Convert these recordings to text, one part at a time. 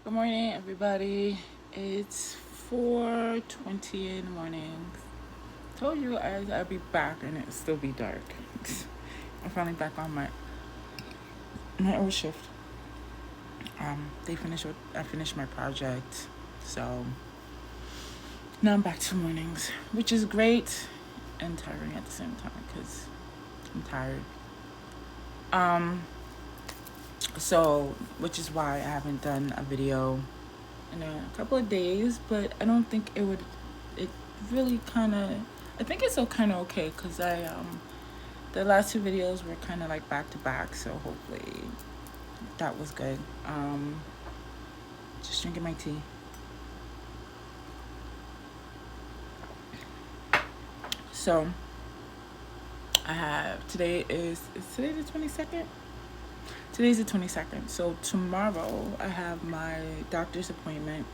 Good morning, everybody. It's 4:20 in the morning. Told you I'd be back and it'd still be dark. I'm finally back on my old shift. I finished my project, so now I'm back to mornings, which is great and tiring at the same time because I'm tired. Um, which is why I haven't done a video in a couple of days, but I don't think it really kind of, I think it's so kind of okay because the last two videos were kind of like back to back, so hopefully that was good. Just drinking my tea. So I have, is today the 22nd? Today's the 22nd. So tomorrow I have my doctor's appointment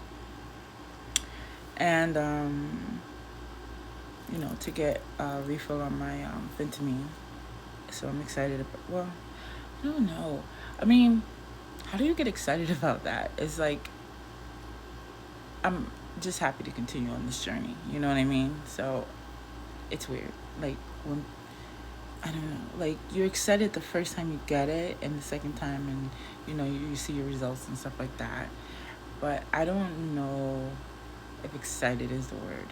and to get a refill on my Phentermine. So I'm excited about, well, I don't know. I mean, how do you get excited about that? It's like, I'm just happy to continue on this journey. You know what I mean? So it's weird. Like, when, I don't know, like, you're excited the first time you get it and the second time, and, you see your results and stuff like that. But I don't know if excited is the word,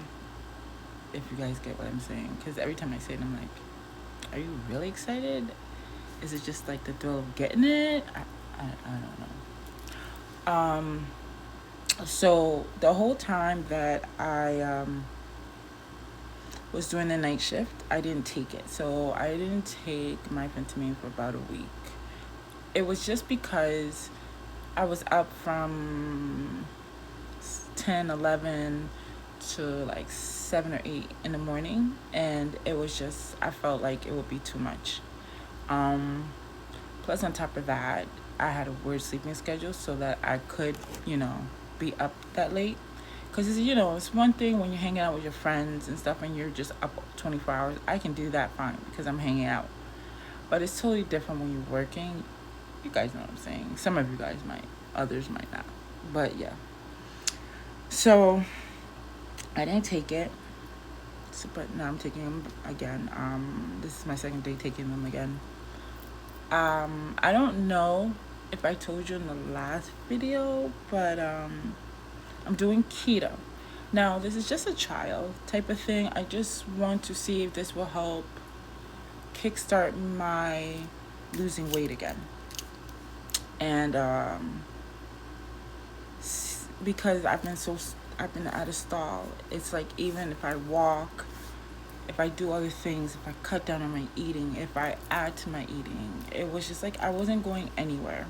if you guys get what I'm saying. Because every time I say it, I'm like, are you really excited? Is it just like the thrill of getting it? I don't know. So the whole time that I was doing the night shift, I didn't take it. So I didn't take my Phentermine for about a week. It was just because I was up from 10, 11 to like 7 or 8 in the morning, and it was just, I felt like it would be too much. Plus, on top of that, I had a weird sleeping schedule so that I could, be up that late. Because, it's one thing when you're hanging out with your friends and stuff and you're just up 24 hours. I can do that fine because I'm hanging out. But it's totally different when you're working. You guys know what I'm saying. Some of you guys might, others might not. But yeah. So I didn't take it. But now I'm taking them again. This is my second day taking them again. I don't know if I told you in the last video, but I'm doing keto. Now, this is just a trial type of thing. I just want to see if this will help kickstart my losing weight again. And because I've been at a stall. It's like, even if I walk, if I do other things, if I cut down on my eating, if I add to my eating, it was just like I wasn't going anywhere.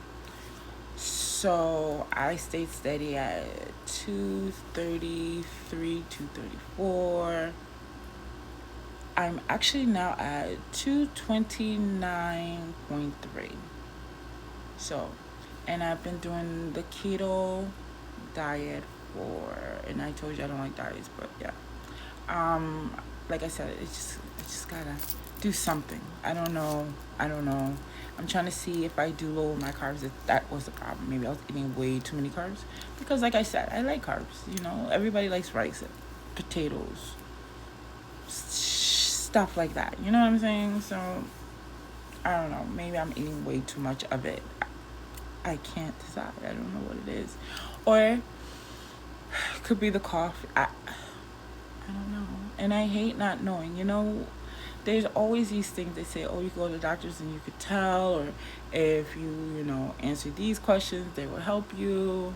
So I stayed steady at 233, 234. I'm actually now at 229.3. So, and I've been doing the keto diet and I told you I don't like diets, but yeah. Like I said, I just gotta do something. I don't know. I'm trying to see if I do lower my carbs, if that was the problem. Maybe I was eating way too many carbs. Because like I said, I like carbs. Everybody likes rice, potatoes, stuff like that. You know what I'm saying? So, I don't know. Maybe I'm eating way too much of it. I can't decide. I don't know what it is. Or could be the coffee. I don't know. And I hate not knowing. There's always these things they say, oh, you go to the doctors and you could tell, or if you answer these questions, they will help you.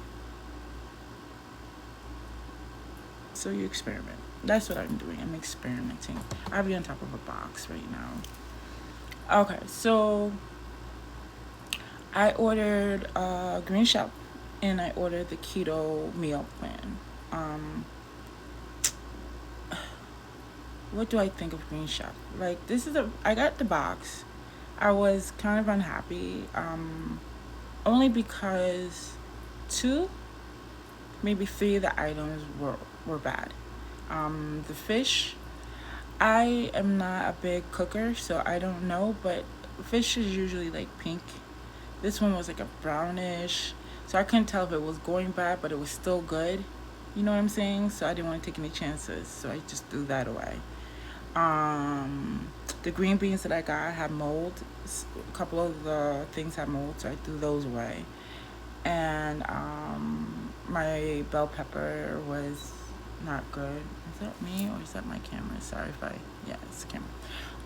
So you experiment. That's what I'm doing. I'm experimenting. I'll be on top of a box right now. Okay, so I ordered Green Chef and I ordered the keto meal plan. What do I think of Green Chef? Like, I got the box. I was kind of unhappy, only because 2, maybe 3 of the items were bad. The fish, I am not a big cooker, so I don't know, but fish is usually like pink. This one was like a brownish. So I couldn't tell if it was going bad, but it was still good. You know what I'm saying? So I didn't want to take any chances. So I just threw that away. Um, the green beans that I got had mold. A couple of the things had mold, so I threw those away. And my bell pepper was not good. Is that me or is that my camera? Sorry if I, yeah, it's the camera.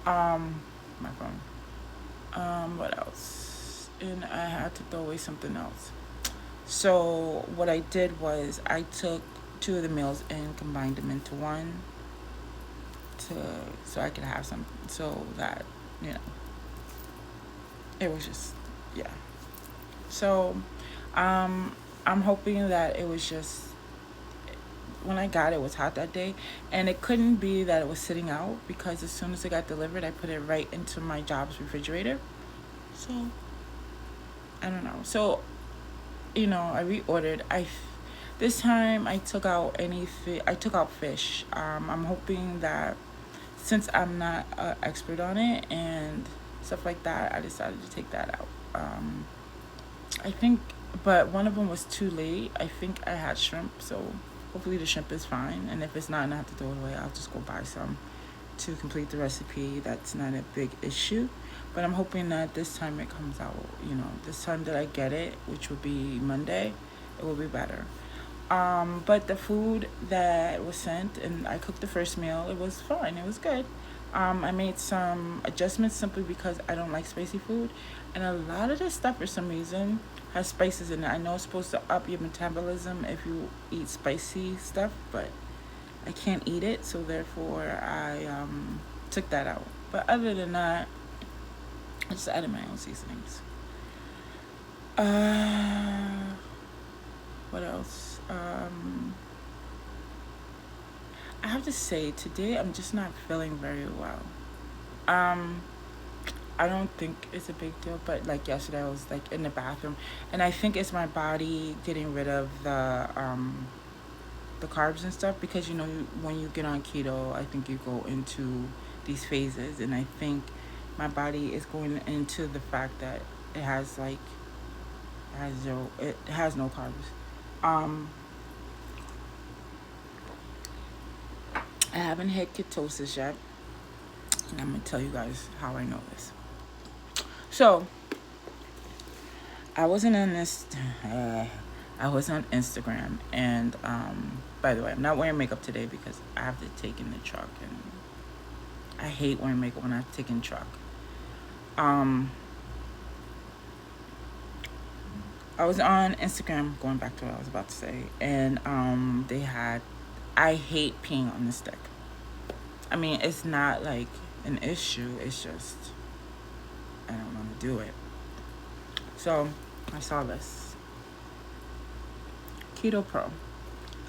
My phone. What else? And I had to throw away something else. So what I did was I took two of the meals and combined them into one to so I could have some so that you know it was just yeah. So I'm hoping that it was just when I got it, it was hot that day, and it couldn't be that it was sitting out because as soon as it got delivered, I put it right into my job's refrigerator. So I don't know. So I reordered. This time I took out I took out fish. I'm hoping that since I'm not an expert on it and stuff like that, I decided to take that out. I think, but one of them was too late. I think I had shrimp, so hopefully the shrimp is fine. And if it's not and I have to throw it away, I'll just go buy some to complete the recipe. That's not a big issue. But I'm hoping that this time it comes out, this time that I get it, which will be Monday, it will be better. But the food that was sent, and I cooked the first meal, it was fine. It was good. I made some adjustments simply because I don't like spicy food. And a lot of this stuff, for some reason, has spices in it. I know it's supposed to up your metabolism if you eat spicy stuff, but I can't eat it. So therefore, I took that out. But other than that, I just added my own seasonings. What else? I have to say, today I'm just not feeling very well. Um, I don't think it's a big deal, but like yesterday I was like in the bathroom, and I think it's my body getting rid of the carbs and stuff because when you get on keto, I think you go into these phases, and I think my body is going into the fact that it has like it has no carbs. Um, I haven't hit ketosis yet, and I'm gonna tell you guys how I know this. So I wasn't on this. I was on Instagram, and by the way, I'm not wearing makeup today because I have to take in the truck, and I hate wearing makeup when I have to take in the truck. I was on Instagram, going back to what I was about to say, and they had. I hate peeing on the stick. I mean, it's not like an issue. It's just I don't want to do it. So I saw this Keto Pro.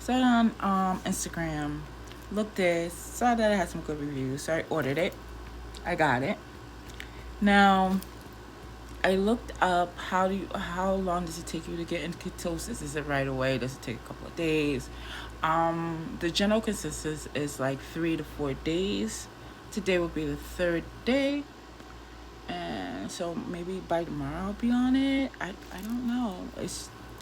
Saw it on Instagram. Looked this. Saw that it had some good reviews. So I ordered it. I got it. Now I looked up how long does it take you to get into ketosis? Is it right away? Does it take a couple of days? The general consensus is like 3 to 4 days. Today will be the third day, and so maybe by tomorrow I'll be on it. I don't know.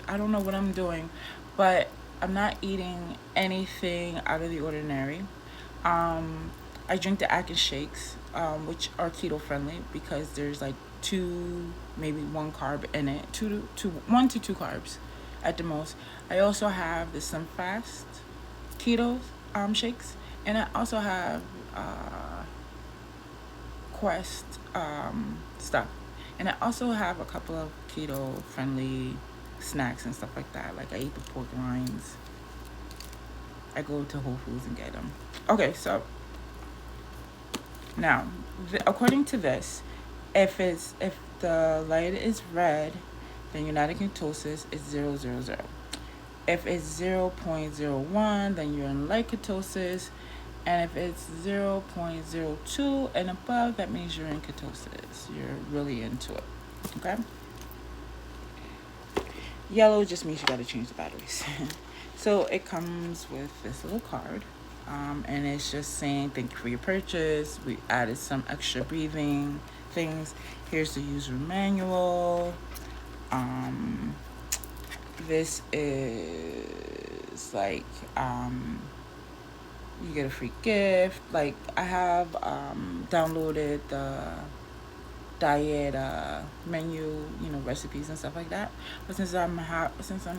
I don't know what I'm doing, but I'm not eating anything out of the ordinary. I drink the Atkins shakes, which are keto friendly because there's like two, maybe one carb in it, 1 to 2 carbs at the most. I also have the Sunfast keto shakes, and I also have Quest stuff, and I also have a couple of keto friendly snacks and stuff like that. Like I eat the pork rinds. I go to Whole Foods and get them. Okay, so now, according to this, if the light is red, then you're not in ketosis. It's 000. If it's 0.01, then you're in light ketosis. And if it's 0.02 and above, that means you're in ketosis. You're really into it. Okay? Yellow just means you got to change the batteries. So it comes with this little card. And it's just saying thank you for your purchase. We added some extra breathing things. Here's the user manual. This is like you get a free gift. Like I have downloaded the diet menu, recipes and stuff like that. But since I'm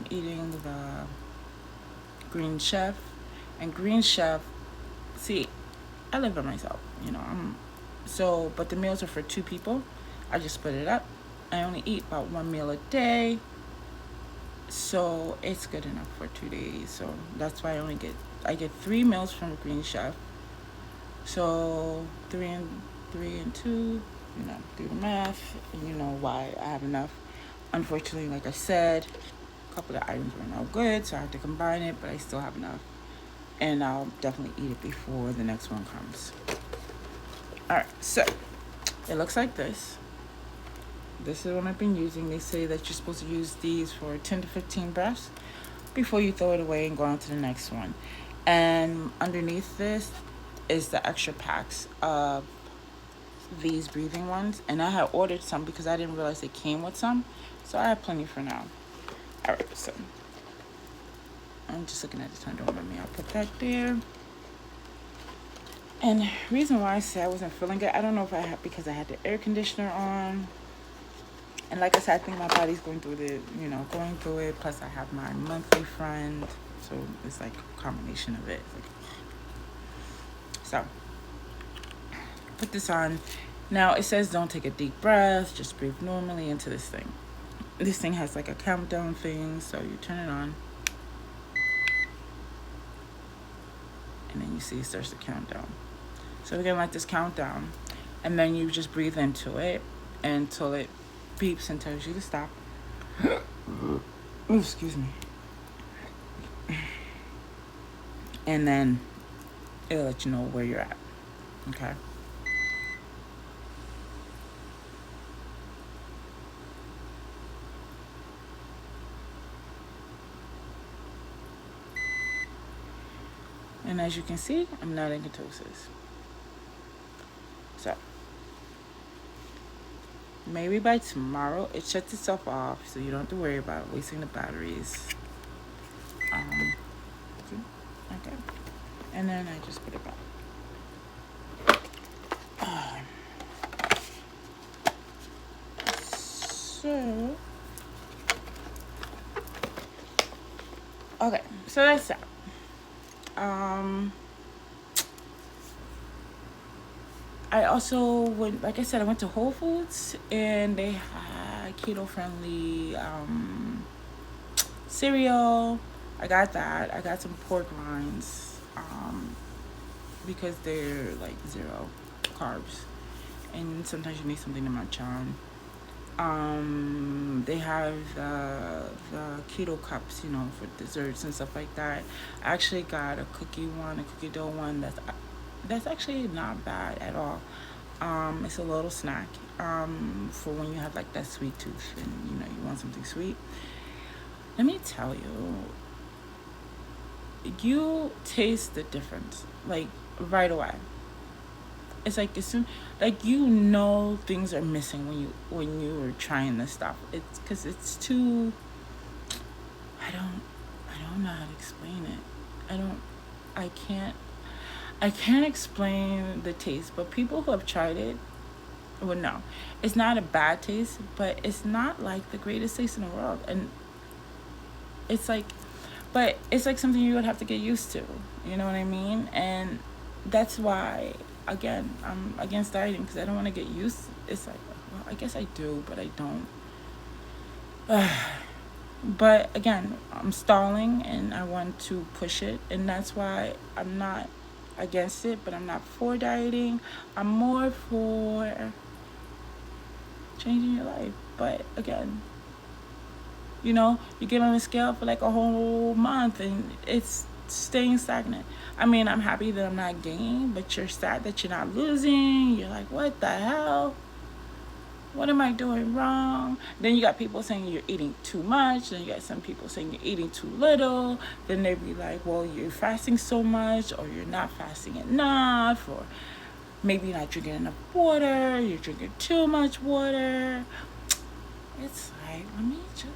eating the Green Chef, and Green Chef, see, I live by myself. But the meals are for two people. I just split it up. I only eat about one meal a day, so it's good enough for 2 days. So that's why I get 3 meals from Green Chef. So three and two, do the math, and you know why I have enough. Unfortunately, like I said, a couple of items were no good, so I had to combine it, but I still have enough. And I'll definitely eat it before the next one comes. Alright, so it looks like this. This is what I've been using. They say that you're supposed to use these for 10 to 15 breaths before you throw it away and go on to the next one. And underneath this is the extra packs of these breathing ones. And I had ordered some because I didn't realize they came with some. So I have plenty for now. Alright, so I'm just looking at the time. Don't mind me. I'll put that there. And the reason why I say I wasn't feeling good, I don't know if because I had the air conditioner on. And like I said, I think my body's going through it. Plus I have my monthly friend. So it's like a combination of it. So put this on. Now it says don't take a deep breath. Just breathe normally into this thing. This thing has like a countdown thing. So you turn it on. And then you see it starts to count down. So we're going to let this count down. And then you just breathe into it until it beeps and tells you to stop. Oh, excuse me. And then it'll let you know where you're at. Okay? And as you can see, I'm not in ketosis. So maybe by tomorrow it shuts itself off, so you don't have to worry about wasting the batteries. Okay, and then I just put it back. So okay, so that's that. I also went, like I said, I went to Whole Foods and they had keto-friendly cereal. I got that. I got some pork rinds because they're like 0 carbs, and sometimes you need something to munch on. They have the keto cups, for desserts and stuff like that. I actually got a cookie dough one that's actually not bad at all. It's a little snack for when you have like that sweet tooth and you want something sweet. Let me tell you taste the difference like right away. It's like as soon, like things are missing when you were trying this stuff. It's because it's too. I don't know how to explain it. I can't explain the taste, but people who have tried it would know. It's not a bad taste, but it's not like the greatest taste in the world, and it's like something you would have to get used to. You know what I mean? And that's why. Again, I'm against dieting because I don't want to get used. It's like, well, I guess I do, but I don't. But again, I'm stalling and I want to push it, and that's why I'm not against it, but I'm not for dieting. I'm more for changing your life. But again, you get on the scale for like a whole month and it's staying stagnant. I mean, I'm happy that I'm not gaining, but you're sad that you're not losing. You're like, what the hell? What am I doing wrong? Then you got people saying you're eating too much. Then you got some people saying you're eating too little. Then they be like, well, you're fasting so much, or you're not fasting enough, or maybe you're not drinking enough water. You're drinking too much water. It's like, let me just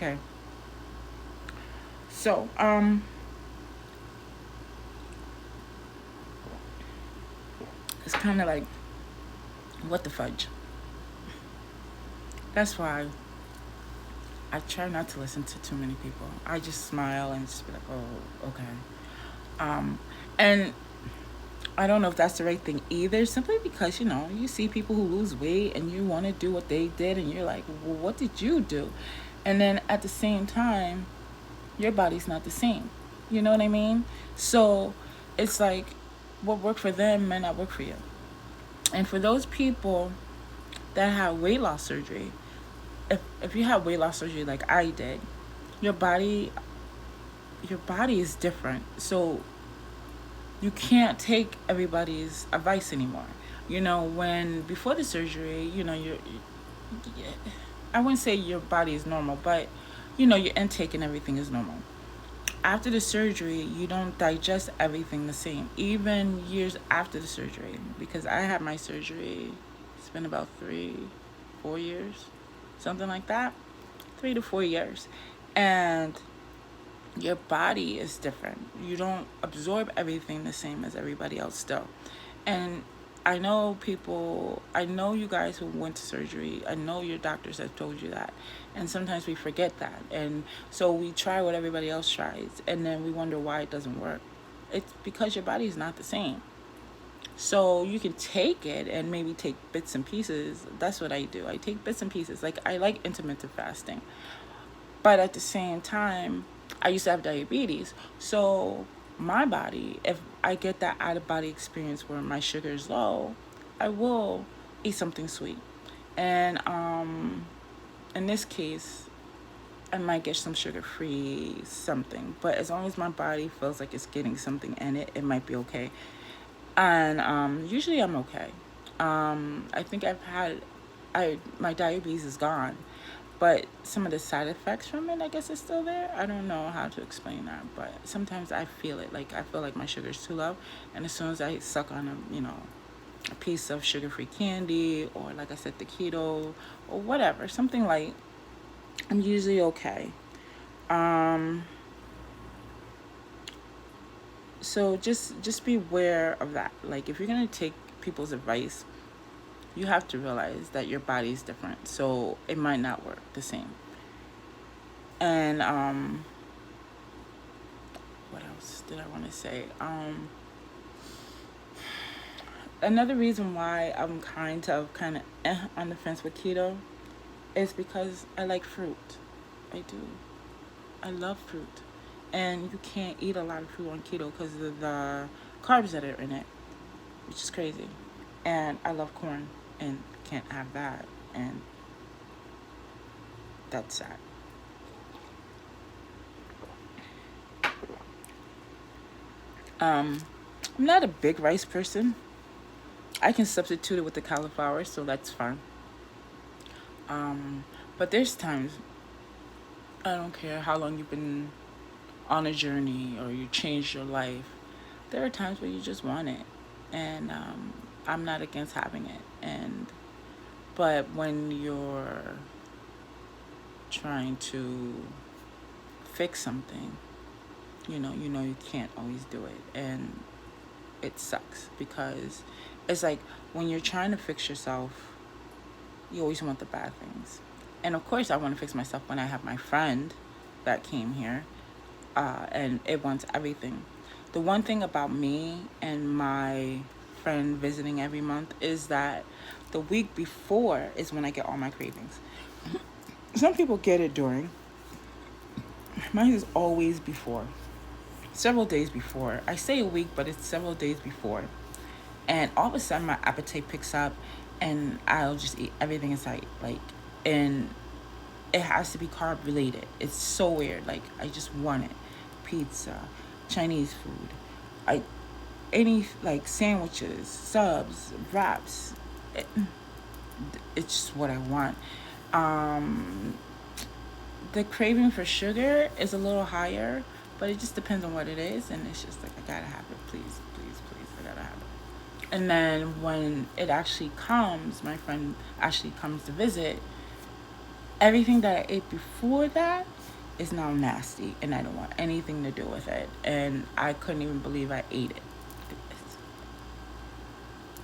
Okay. So, it's kind of like, what the fudge? That's why I try not to listen to too many people. I just smile and just be like, oh, okay. Um, and I don't know if that's the right thing either, simply because, you see people who lose weight and you want to do what they did, and you're like, well, what did you do? And then at the same time, your body's not the same. You know what I mean? So it's like what worked for them may not work for you. And for those people that have weight loss surgery, if you have weight loss surgery like I did, your body your body is different. So you can't take everybody's advice anymore. When before the surgery, I wouldn't say your body is normal, but your intake and everything is normal. After the surgery, you don't digest everything the same, even years after the surgery. Because I had my surgery, it's been about 4 years, something like that, 3 to 4 years. And your body is different. You don't absorb everything the same as everybody else still. And I know you guys who went to surgery, I know your doctors have told you that. And sometimes we forget that. And so we try what everybody else tries, and then we wonder why it doesn't work. It's because your body is not the same. So you can take it and maybe take bits and pieces. That's what I do. I take bits and pieces. Like, I like intermittent fasting. But at the same time, I used to have diabetes. So my body, if I get that out of body experience where my sugar is low, I will eat something sweet. And in this case, I might get some sugar free something. But as long as my body feels like it's getting something in it, it might be okay. And usually I'm okay. I think my diabetes is gone, but some of the side effects from it, I guess, is still there. I don't know how to explain that, but sometimes I feel it. Like, I feel like my sugar is too low, and as soon as I suck on a piece of sugar-free candy, or like I said, the keto or whatever, something light, I'm usually okay. Um, so just be aware of that. Like, if you're gonna take people's advice, you have to realize that your body is different, so it might not work the same. And what else did I want to say? Another reason why I'm kind of on the fence with keto is because I like fruit. I do. I love fruit, and you can't eat a lot of fruit on keto because of the carbs that are in it, which is crazy. And I love corn, and can't have that, and that's sad. Um, I'm not a big rice person. I can substitute it with the cauliflower, so that's fine. Um, but there's times, I don't care how long you've been on a journey or you changed your life, there are times where you just want it, and I'm not against having it. And but when you're trying to fix something, you can't always do it, and it sucks because it's like when you're trying to fix yourself, you always want the bad things. And of course, I want to fix myself when I have my friend that came here, and it wants everything. The one thing about me and my friend visiting every month is that the week before is when I get all my cravings. Some people get it during. Mine is always before. Several days before. I say a week, but it's several days before. And all of a sudden, my appetite picks up, and I'll just eat everything in sight. Like, and it has to be carb related. It's so weird. Like, I just want it. Pizza, Chinese food, I any like sandwiches, subs, wraps. It, it's just what I want. Um, the craving for sugar is a little higher, but it just depends on what it is, and it's just like, I gotta have it, please, please, please, I gotta have it. And then when it actually comes, my friend actually comes to visit, everything that I ate before that is now nasty, and I don't want anything to do with it. And I couldn't even believe I ate it.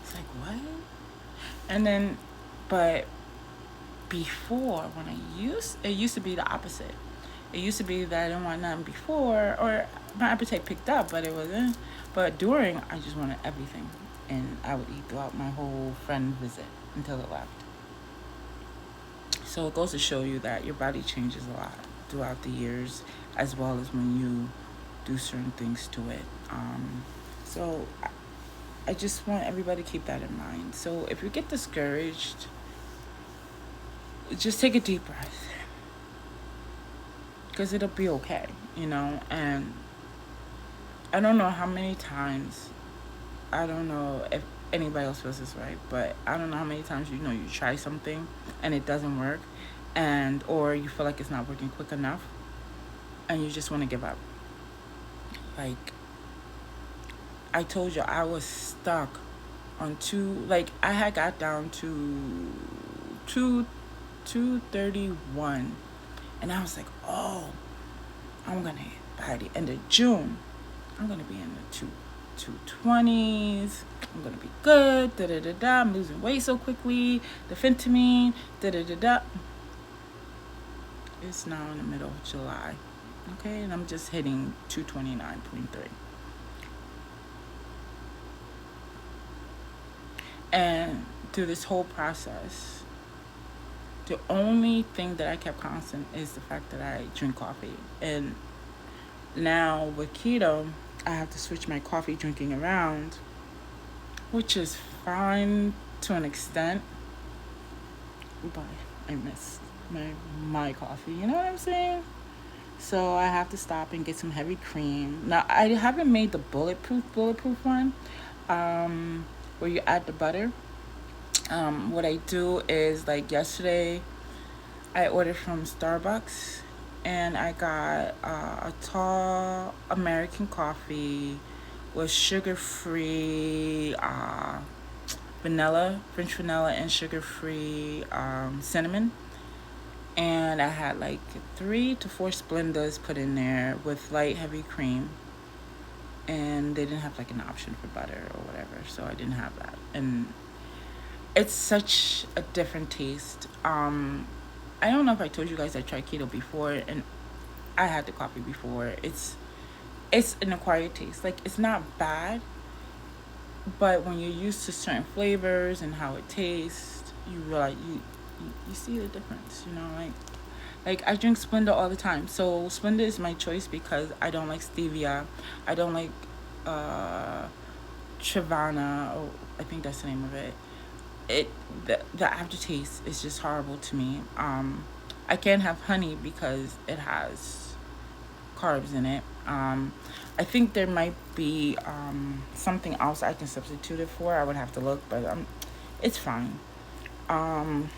It's like, what? And then, but before, when it used to be the opposite. It used to be that I didn't want nothing before, or my appetite picked up, but it wasn't. But during, I just wanted everything, and I would eat throughout my whole friend visit until it left. So it goes to show you that your body changes a lot throughout the years, as well as when you do certain things to it. So I just want everybody to keep that in mind. So if you get discouraged, just take a deep breath, because it'll be okay, And I don't know how many times, I don't know if anybody else feels this way, but I don't know how many times you try something and it doesn't work, and or you feel like it's not working quick enough, and you just want to give up. Like I told you, I was stuck on I had got down to two 231, and I was like, oh, I'm gonna by the end of June, I'm gonna be in the 220s. I'm gonna be good. Da da da da. I'm losing weight so quickly. The Phentermine. Da da da da. It's now in the middle of July, okay, and I'm just hitting 229.3. And through this whole process, the only thing that I kept constant is the fact that I drink coffee. And now with keto, I have to switch my coffee drinking around, which is fine to an extent, but I miss my coffee. You know what I'm saying? So I have to stop and get some heavy cream. Now I haven't made the bulletproof one, where you add the butter. What I do is, like yesterday, I ordered from Starbucks, and I got a tall American coffee with sugar-free French vanilla, and sugar-free cinnamon. And I had like 3 to 4 Splendors put in there with light heavy cream. And they didn't have like an option for butter or whatever, so I didn't have that. And it's such a different taste. I don't know if I told you guys I tried keto before, and I had the coffee before. It's an acquired taste. Like, it's not bad, but when you're used to certain flavors and how it tastes, you realize you see the difference. Like I drink Splenda all the time. So Splenda is my choice because I don't like stevia. I don't like Trivana. Oh, I think that's the name of it. The aftertaste is just horrible to me. I can't have honey because it has carbs in it. I think there might be something else I can substitute it for. I would have to look, but it's fine. I'm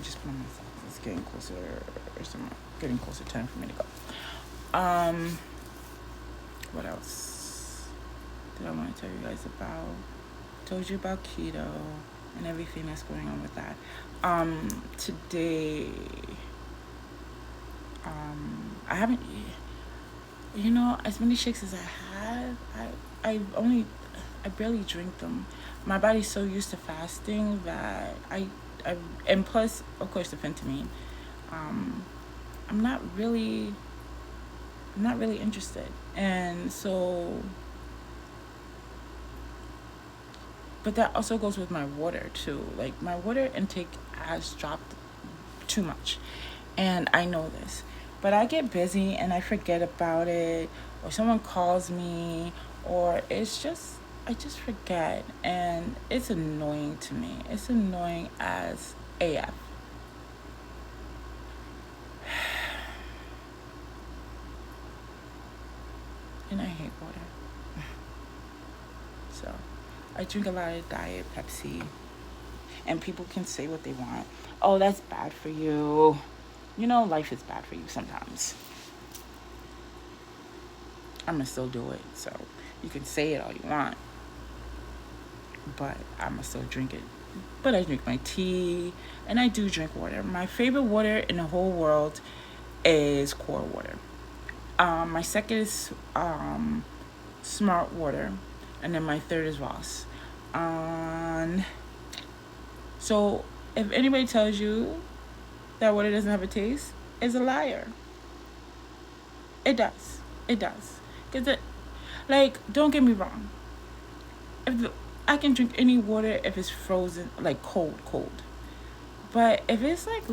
just putting myself. It's getting closer, getting closer to time for me to go. What else did I want to tell you guys about? Told you about keto and everything that's going on with that. Today, I haven't, as many shakes as I have, I barely drink them. My body's so used to fasting that and plus, of course, the Phentermine. I'm not really interested. And so, but that also goes with my water too. Like, my water intake has dropped too much, and I know this. But I get busy and I forget about it, or someone calls me, or I just forget, and it's annoying to me. It's annoying as AF. And I hate water. So I drink a lot of Diet Pepsi. And people can say what they want. Oh, that's bad for you. Life is bad for you sometimes. I'm going to still do it. So you can say it all you want, but I'm going to still drink it but I drink my tea and I do drink water. My favorite water in the whole world is core water. My second is smart water, and then my third is Ross. Um, so if anybody tells you that water doesn't have a taste, is a liar. It does. It does. Cause like, don't get me wrong. If the, I can drink any water if it's frozen, like cold, cold. But if it's like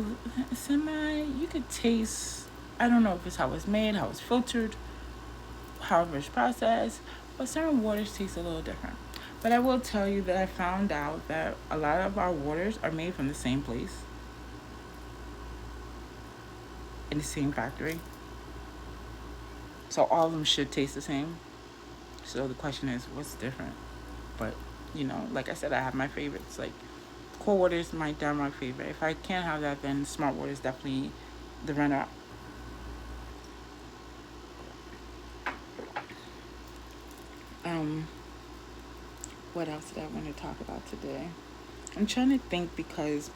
semi, you could taste. I don't know if it's how it's made, how it's filtered, however it's processed, but certain waters taste a little different. But I will tell you that I found out that a lot of our waters are made from the same place, in the same factory. So all of them should taste the same. So the question is, what's different? But like I said, I have my favorites. Like cold water is my downright favorite. If I can't have that, then smart water is definitely the runner up. Um, what else did I want to talk about today? I'm trying to think because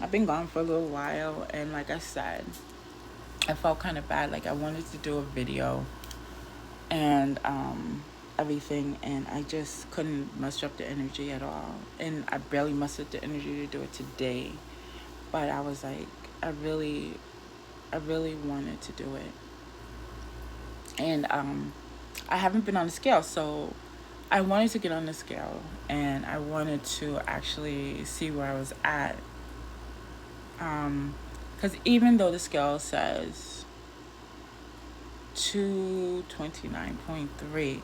I've been gone for a little while, and like I said, I felt kind of bad. Like I wanted to do a video and everything, and I just couldn't muster up the energy at all. And I barely mustered the energy to do it today. But I was like, I really, I really wanted to do it. And I haven't been on the scale, so I wanted to get on the scale, and I wanted to actually see where I was at. Because even though the scale says 229.3,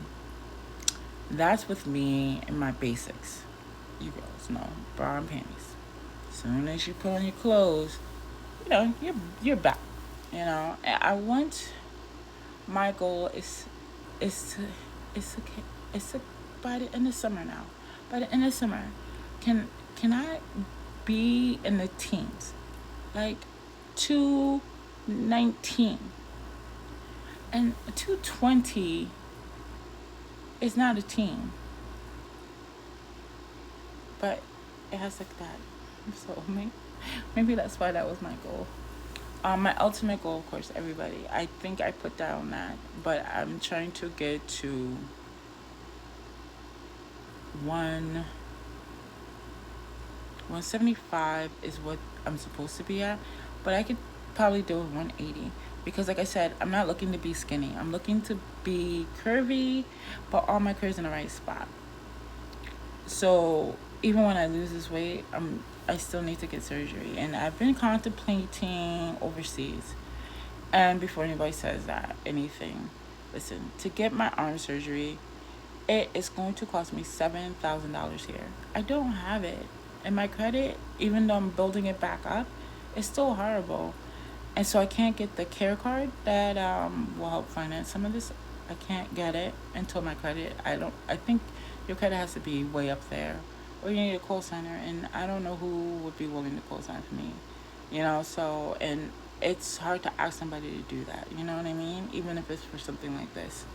that's with me and my basics. You girls know, bra and panties. As soon as you put on your clothes, you're back. And I want, my goal is to it's okay it's a, by the end of summer now. By the end of summer, can I be in the teens, like 219, and 220 is not a teen, but it has like that. So maybe that's why that was my goal. My ultimate goal, of course, everybody. I think I put down that, but I'm trying to get to one 175 is what I'm supposed to be at, but I could probably do 180 because, like I said, I'm not looking to be skinny. I'm looking to be curvy, but all my curves in the right spot. So even when I lose this weight, I still need to get surgery, and I've been contemplating overseas. And before anybody says that anything, listen, to get my arm surgery, it is going to cost me $7,000 here. I don't have it, and my credit, even though I'm building it back up, is still horrible. And so I can't get the care card that will help finance some of this. I can't get it until my credit. I think your credit has to be way up there, or you need a co-signer, and I don't know who would be willing to co-sign for me. So, and it's hard to ask somebody to do that. You know what I mean? Even if it's for something like this.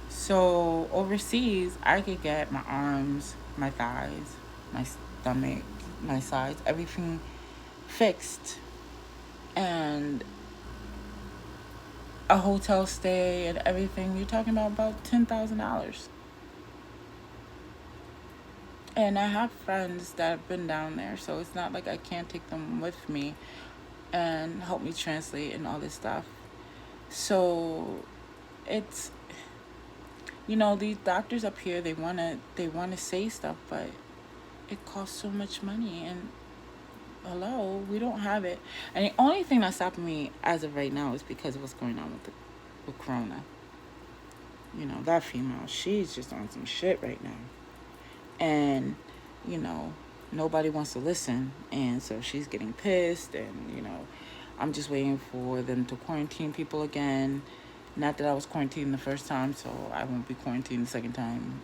So overseas, I could get my arms, my thighs, my stomach, my sides, everything fixed, and a hotel stay and everything. You're talking about $10,000. And I have friends that have been down there, so it's not like I can't take them with me and help me translate and all this stuff. So it's, these doctors up here, they wanna say stuff, but it costs so much money, and hello, we don't have it. And the only thing that's stopping me as of right now is because of what's going on with Corona. That female, she's just on some shit right now. And, nobody wants to listen. And so she's getting pissed, and, I'm just waiting for them to quarantine people again. Not that I was quarantined the first time, so I won't be quarantined the second time.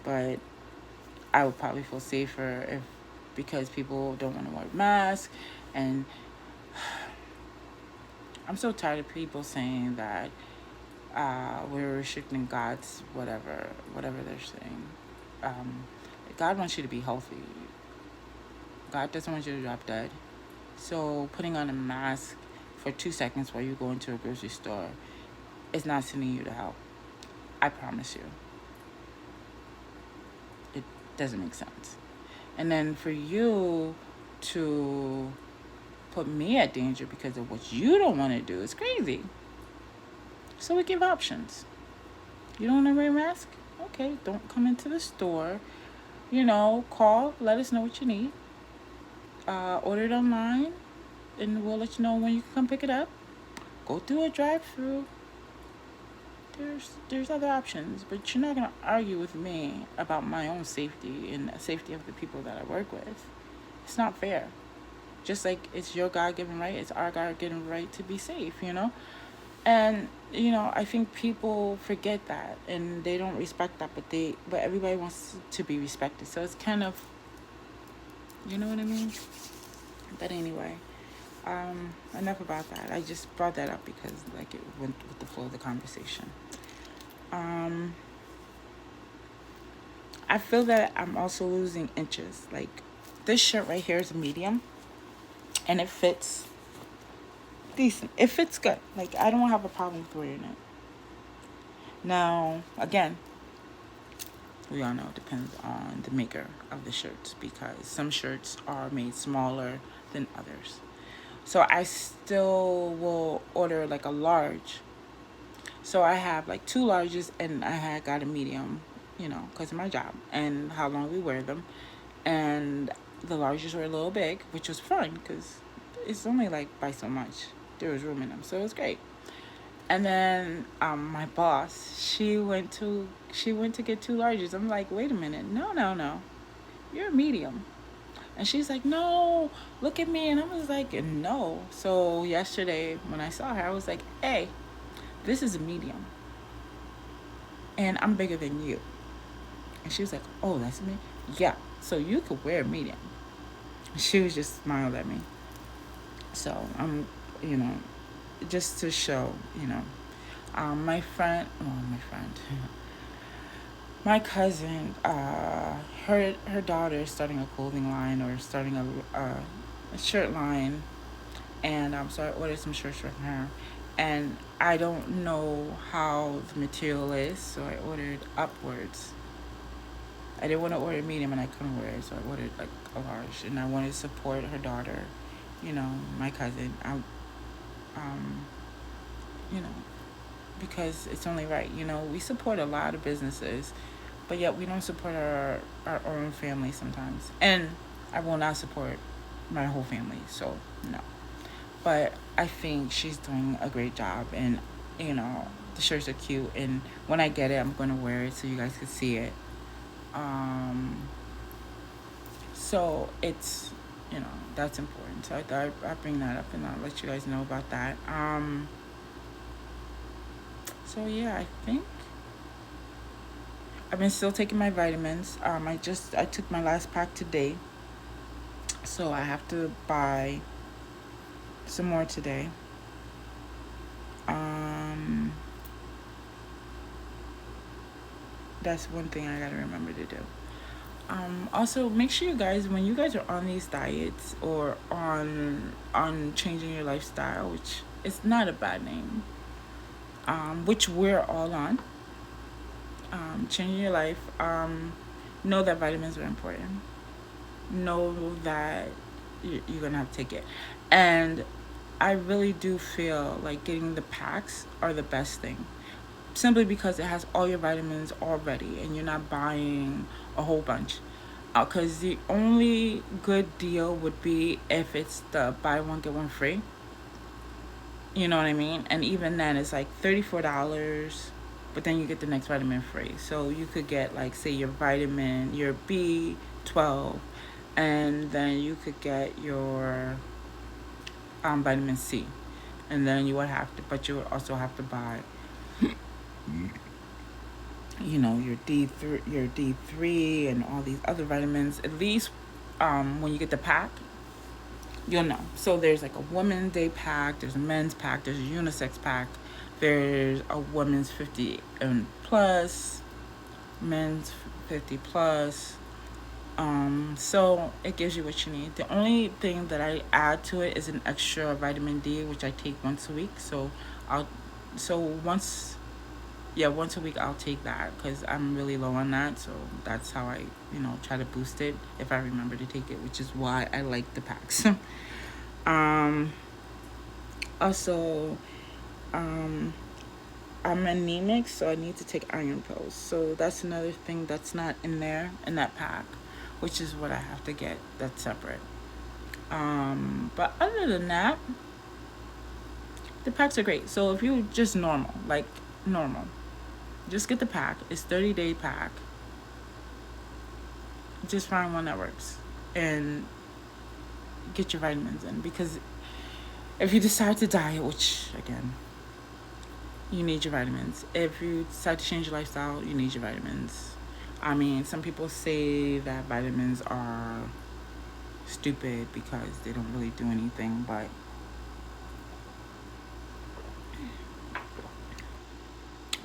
But I would probably feel safer because people don't want to wear masks. And I'm so tired of people saying that we're restricting God's whatever they're saying. Um, God wants you to be healthy. God doesn't want you to drop dead. So putting on a mask for 2 seconds while you go into a grocery store is not sending you to hell. I promise you. It doesn't make sense. And then for you to put me at danger because of what you don't want to do is crazy. So we give options. You don't want to wear a mask? Okay, don't come into the store. Call, let us know what you need. Order it online, and we'll let you know when you can come pick it up. Go through a drive-through. There's other options, but you're not gonna argue with me about my own safety and the safety of the people that I work with. It's not fair. Just like it's your God-given right, it's our God-given right to be safe. And I think people forget that and they don't respect that, but everybody wants to be respected. So it's kind of, you know what I mean? But anyway, enough about that. I just brought that up because like it went with the flow of the conversation. I feel that I'm also losing inches. Like this shirt right here is a medium, and it fits decent. It fits good. Like I don't have a problem with wearing it. Now, again, we all know it depends on the maker of the shirts because some shirts are made smaller than others. So I still will order like a large. So I have like 2 larges and I had got a medium, because of my job and how long we wear them. And the larges were a little big, which was fun because it's only like by so much. There was room in them, so it was great. And then my boss, she went to get 2 larges. I'm like, wait a minute, no, you're a medium. And she's like, no, look at me. And I was like, no. So yesterday when I saw her, I was like, hey, this is a medium. And I'm bigger than you. And she was like, oh, that's me? Yeah, so you could wear a medium. She was just smiled at me. So I'm, just to show, my friend, my cousin, her daughter is starting a clothing line or starting a shirt line, and so I ordered some shirts from her, and I don't know how the material is, so I ordered upwards. I didn't want to order medium and I couldn't wear it, so I ordered like a large, and I wanted to support her daughter, my cousin. Um, you know, because it's only right. We support a lot of businesses, but yet we don't support our own family sometimes. And I will not support my whole family, so no. But I think she's doing a great job, and the shirts are cute. And when I get it, I'm gonna wear it so you guys can see it. So it's that's important. So I thought I'd bring that up and I'll let you guys know about that. So yeah, I think I've been still taking my vitamins. I took my last pack today, so I have to buy some more today. That's one thing I gotta remember to do. Also, make sure you guys, when you guys are on these diets or on changing your lifestyle, which is not a bad name, which we're all on, changing your life, know that vitamins are important. Know that you're gonna have to take it, and I really do feel like getting the packs are the best thing, simply because it has all your vitamins already and you're not buying a whole bunch. Because the only good deal would be if it's the buy one get one free. You know what I mean? And even then, it's like $34, but then you get the next vitamin free. So you could get, like, say, your B12, and then you could get your vitamin C, and then you would also have to buy your D3 and all these other vitamins. At least when you get the pack, you'll know. So there's like a women's day pack, there's a men's pack, there's a unisex pack, there's a women's 50 and plus, men's 50 plus. So it gives you what you need. The only thing that I add to it is an extra vitamin D, which I take once a week. I'll, so once, yeah, once a week I'll take that because I'm really low on that. So that's how I, try to boost it if I remember to take it, which is why I like the packs. um, also, um, I'm anemic, so I need to take iron pills. So that's another thing that's not in there in that pack, which is what I have to get. That's separate. But other than that, the packs are great. So if you just normal, just get the pack. It's 30-day pack. Just find one that works and get your vitamins in. Because if you decide to diet, which again, you need your vitamins. If you decide to change your lifestyle, you need your vitamins. I mean, some people say that vitamins are stupid because they don't really do anything, but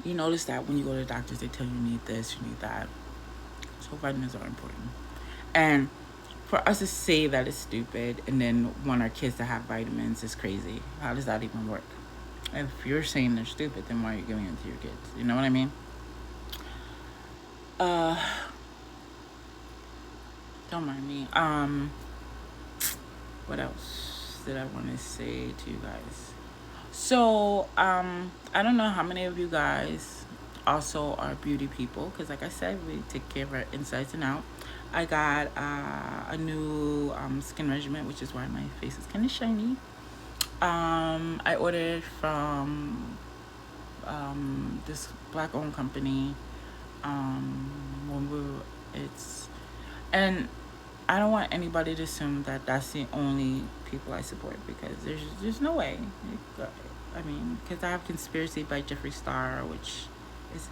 you notice that when you go to the doctors, they tell you need this, you need that. So vitamins are important. And for us to say that it's stupid and then want our kids to have vitamins is crazy. How does that even work? If you're saying they're stupid, then why are you giving it to your kids? You know what I mean? Uh, don't mind me. What else did I want to say to you guys? So, I don't know how many of you guys also are beauty people, because like I said, we take care of our insides and out. I got a new skin regimen, which is why my face is kind of shiny. I ordered from this black-owned company. When it's and I don't want anybody to assume that that's the only people I support because there's no way. I mean, because I have Conspiracy by Jeffree Star, which is,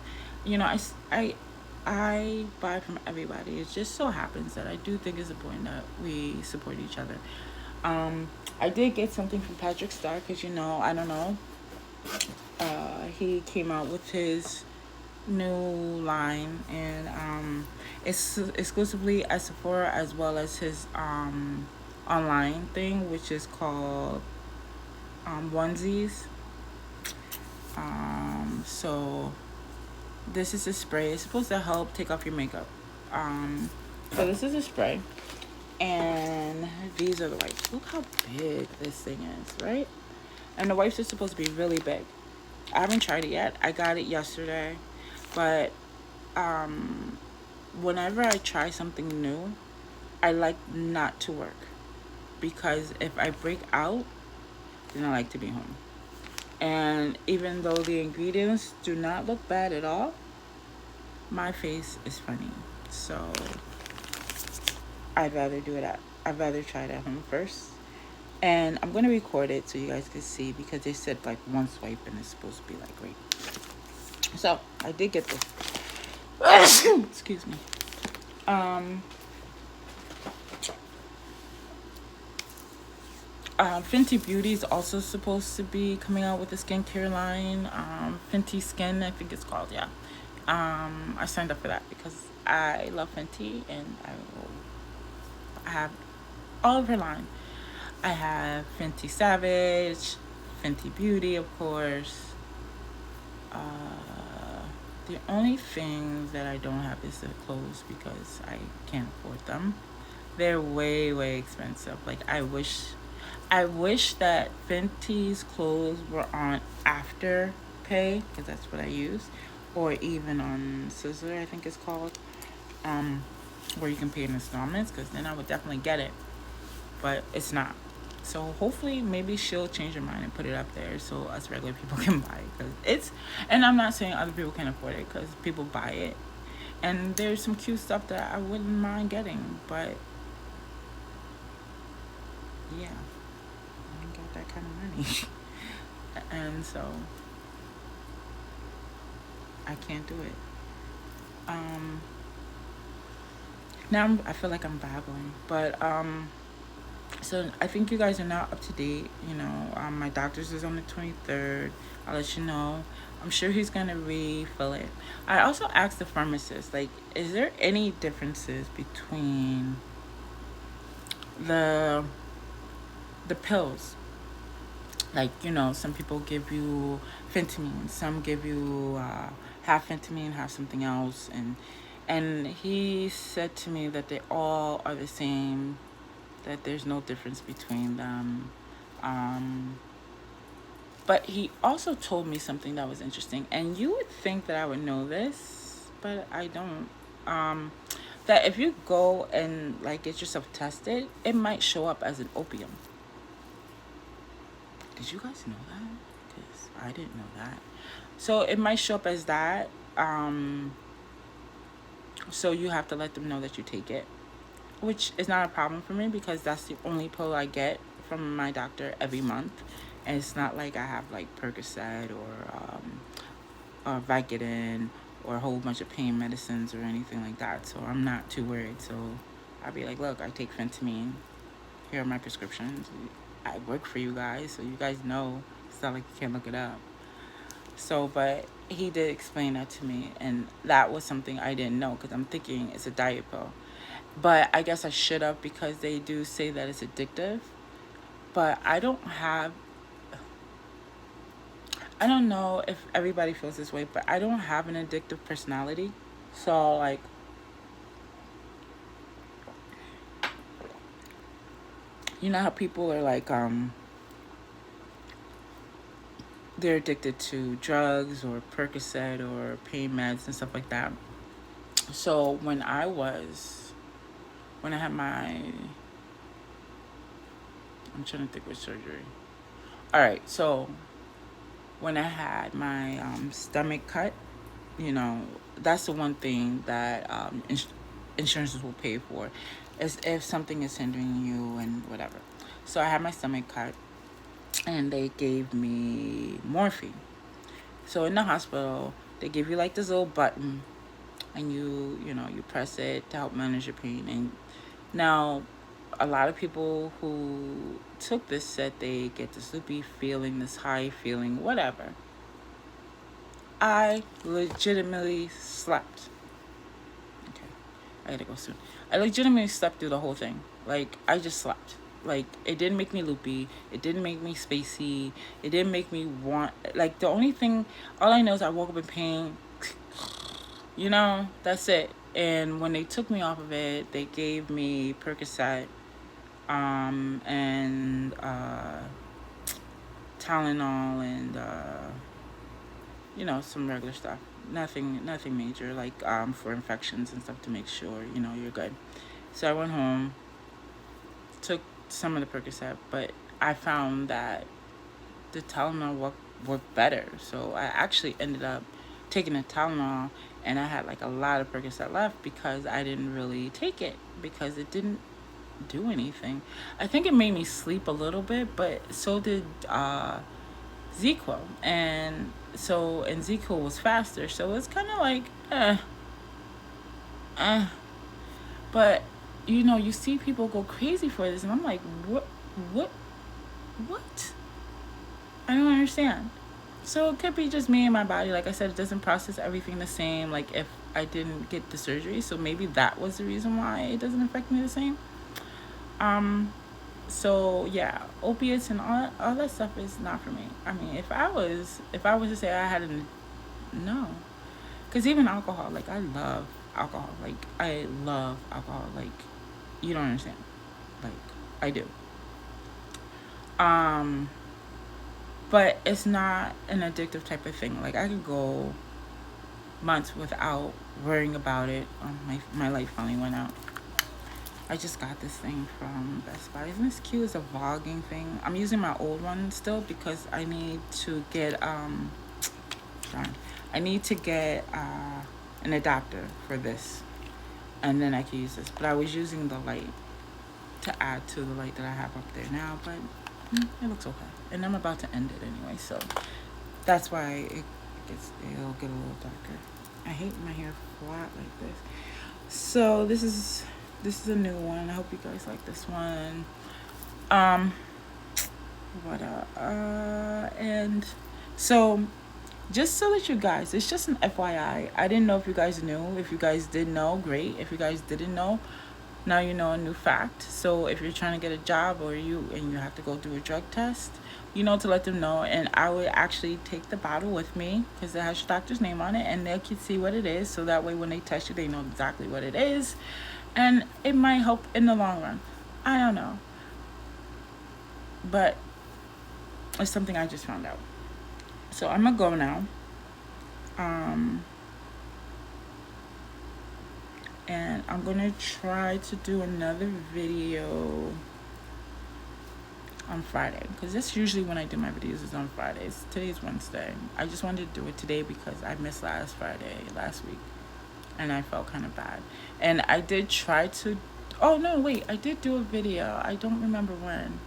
I buy from everybody. It just so happens that I do think it's important that we support each other. I did get something from Patrick Star because I don't know. He came out with his new line, and it's exclusively at Sephora as well as his online thing, which is called onesies. So this is a spray. It's supposed to help take off your makeup. So this is a spray, and these are the wipes. Look how big this thing is, right? And the wipes are supposed to be really big. I haven't tried it yet. I got it yesterday, but whenever I try something new, I like not to work because if I break out, then I like to be home. And even though the ingredients do not look bad at all, my face is funny. So I'd rather try it at home first. And I'm gonna record it so you guys can see because they said like one swipe and it's supposed to be like great. So I did get this. Excuse me. Fenty Beauty is also supposed to be coming out with a skincare line. Fenty Skin, I think it's called. Yeah. I signed up for that because I love Fenty and I have all of her line. I have Fenty Savage, Fenty Beauty, of course. The only thing that I don't have is the clothes because I can't afford them. They're way, way expensive. Like I wish that Fenty's clothes were on Afterpay because that's what I use, or even on Sizzler, I think it's called, where you can pay in installments. Because then I would definitely get it, but it's not. So hopefully, maybe she'll change her mind and put it up there so us regular people can buy it. Cause it's, and I'm not saying other people can afford it because people buy it, and there's some cute stuff that I wouldn't mind getting, but yeah, I ain't got that kind of money, and so I can't do it. Now I feel like I'm babbling, but so I think you guys are now up to date. My doctor's is on the 23rd. I'll let you know. I'm sure he's gonna refill it. I also asked the pharmacist, like, is there any differences between the the pills? Like, some people give you Phentermine, some give you half Phentermine, half something else, and he said to me that they all are the same, that there's no difference between them. Um, but he also told me something that was interesting, and you would think that I would know this, but I don't. Um, that if you go and like get yourself tested, it might show up as an opium. Did you guys know that? Because I didn't know that. So it might show up as that. Um, so you have to let them know that you take it, which is not a problem for me because that's the only pill I get from my doctor every month. And it's not like I have like Percocet or Vicodin or a whole bunch of pain medicines or anything like that. So I'm not too worried. So I'll be like, look, I take Phentermine. Here are my prescriptions. I work for you guys, so you guys know. It's not like you can't look it up. So, but he did explain that to me, and that was something I didn't know because I'm thinking it's a diet pill. But I guess I should have because they do say that it's addictive. But I don't know if everybody feels this way, but I don't have an addictive personality. So, like, you know how people are like, they're addicted to drugs or Percocet or pain meds and stuff like that. So when I had my, I'm trying to think which surgery. All right, so when I had my stomach cut, that's the one thing that insurances will pay for, is if something is hindering you and whatever. So I had my stomach cut, and they gave me morphine. So in the hospital, they give you like this little button, and you press it to help manage your pain. And now, a lot of people who took this said they get this loopy feeling, this high feeling, whatever. I legitimately slept. Okay, I gotta go soon. I legitimately slept through the whole thing. Like, I just slept. Like, it didn't make me loopy. It didn't make me spacey. It didn't make me want, like, the only thing, all I know is I woke up in pain. That's it. And when they took me off of it, they gave me Percocet, and Tylenol, and some regular stuff. Nothing major, like for infections and stuff, to make sure you're good. So I went home, took some of the Percocet, but I found that the Tylenol worked better. So I actually ended up taking the Tylenol, and I had like a lot of Percocet left because I didn't really take it because it didn't do anything. I think it made me sleep a little bit, but so did ZQL. And ZQL was faster, so it's kind of like eh. But you see people go crazy for this, and I'm like, what, what? I don't understand. So it could be just me and my body. Like I said, it doesn't process everything the same. Like if I didn't get the surgery, so maybe that was the reason why it doesn't affect me the same. So yeah, opiates and all that stuff is not for me. I mean, if I was to say I had no, because even alcohol, like I love alcohol. Like I love alcohol. Like you don't understand. Like I do. Um, but it's not an addictive type of thing. Like I could go months without worrying about it. My light finally went out. I just got this thing from Best Buy. Isn't this cute? It's a vlogging thing. I'm using my old one still because I need to get I need to get an adapter for this, and then I can use this. But I was using the light to add to the light that I have up there now, but it looks okay. And I'm about to end it anyway, so that's why it'll get a little darker. I hate my hair flat like this. So this is a new one. I hope you guys like this one. And so Just so that you guys, it's just an FYI. I didn't know if you guys knew. If you guys did know, great. If you guys didn't know, now you know a new fact. So if you're trying to get a job or you have to go do a drug test, you know to let them know. And I would actually take the bottle with me because it has your doctor's name on it, and they can see what it is. So that way, when they test you, they know exactly what it is, and it might help in the long run. I don't know, but it's something I just found out. So I'm gonna go now. Um, and I'm gonna try to do another video on Friday because that's usually when I do my videos is on Fridays. Today's Wednesday. I just wanted to do it today because I missed last week, and I felt kind of bad. And I did try to. Oh no, wait! I did do a video. I don't remember when.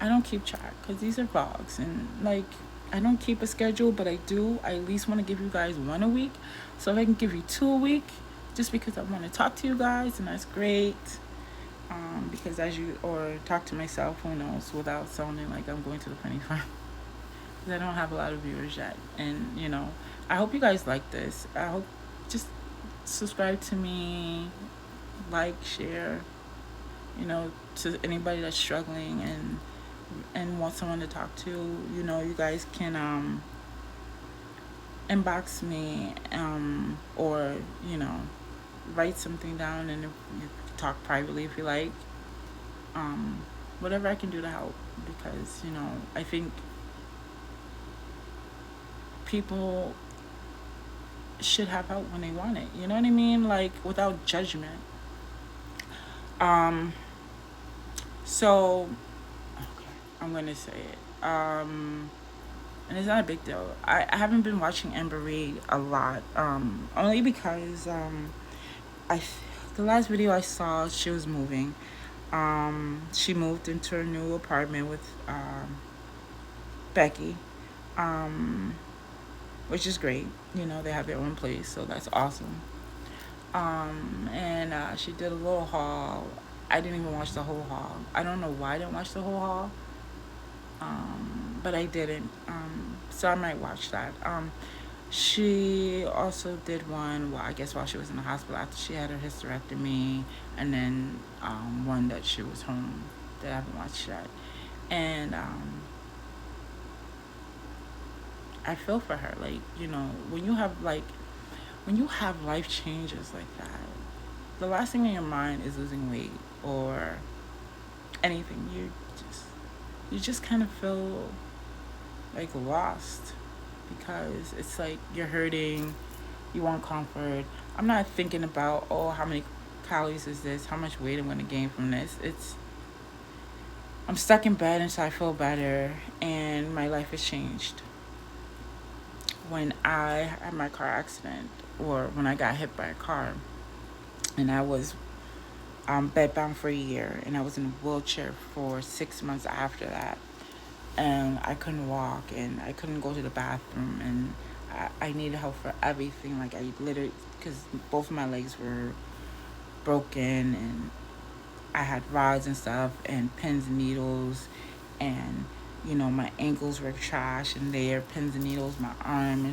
I don't keep track because these are vlogs and like I don't keep a schedule, but I do. I at least want to give you guys one a week. So if I can give you two a week, just because I want to talk to you guys, and that's great. Because as you or talk to myself, who knows, without sounding like I'm going to the funny farm. Because I don't have a lot of viewers yet, and I hope you guys like this. I hope just subscribe to me, like, share, to anybody that's struggling and want someone to talk to. You guys can inbox me or write something down, and if you talk privately if you like. Whatever I can do to help, because I think people should have help when they want it. You know what I mean? Like without judgment. Um, so okay, I'm gonna say it. And it's not a big deal. I haven't been watching Amber Reed a lot. Only because I the last video I saw, she was moving. She moved into her new apartment with Becky, um, which is great. They have their own place, so that's awesome. And she did a little haul. I didn't even watch the whole haul. I don't know why I didn't watch the whole haul, but I didn't. So I might watch that. She also did one, well, I guess while she was in the hospital after she had her hysterectomy, and then one that she was home that I haven't watched yet. And I feel for her. Like, when you have life changes like that, the last thing in your mind is losing weight or anything. You just kind of feel like lost, because it's like you're hurting, you want comfort. I'm not thinking about, oh, how many calories is this, how much weight I'm going to gain from this. I'm stuck in bed until I feel better, and my life has changed. When I had my car accident, or when I got hit by a car, and I was bedbound for a year, and I was in a wheelchair for 6 months after that, and I couldn't walk, and I couldn't go to the bathroom, and I needed help for everything. Like, I literally, because both of my legs were broken, and I had rods and stuff, and pins and needles, and my ankles were trash, and they are pins and needles. My arm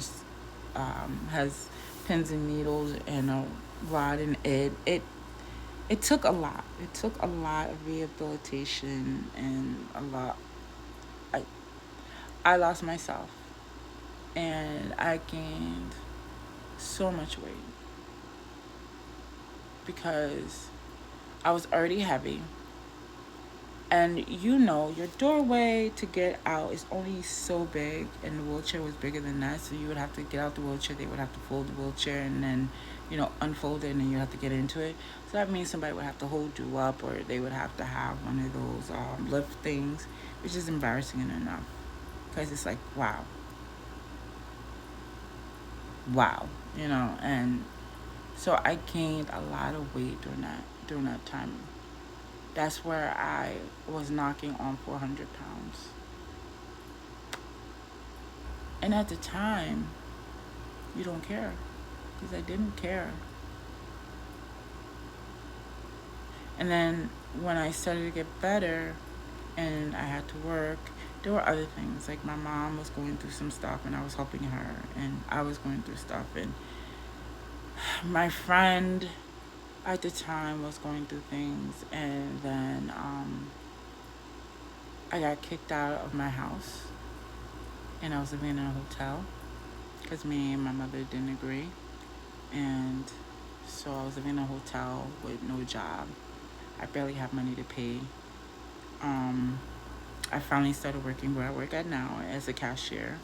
has pins and needles and a rod in it. It took a lot. It took a lot of rehabilitation, and a lot. I I lost myself, and I gained so much weight because I was already heavy. And your doorway to get out is only so big, and the wheelchair was bigger than that. So you would have to get out the wheelchair, they would have to fold the wheelchair, and then, unfold it, and then you have to get into it. So that means somebody would have to hold you up, or they would have to have one of those lift things, which is embarrassing enough. Because it's like, wow, and so I gained a lot of weight during that time. That's where I was knocking on 400 pounds. And at the time, you don't care. Because I didn't care. And then when I started to get better, and I had to work, there were other things. Like my mom was going through some stuff and I was helping her, and I was going through stuff, and my friend at the time was going through things, and then I got kicked out of my house, and I was living in a hotel because me and my mother didn't agree, and so I was living in a hotel with no job. I barely have money to pay. Um, I finally started working where I work at now as a cashier,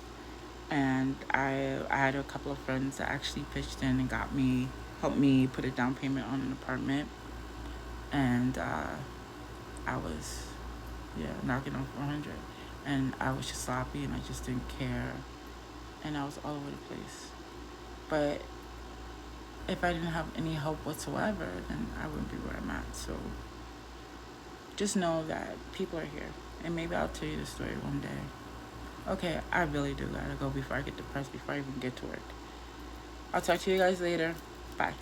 and I had a couple of friends that actually pitched in and helped me put a down payment on an apartment, and I was knocking on 400, and I was just sloppy and I just didn't care, and I was all over the place. But if I didn't have any help whatsoever, then I wouldn't be where I'm at. So just know that people are here, and maybe I'll tell you the story one day. Okay, I really do gotta go before I get depressed, before I even get to work. I'll talk to you guys later. Bye.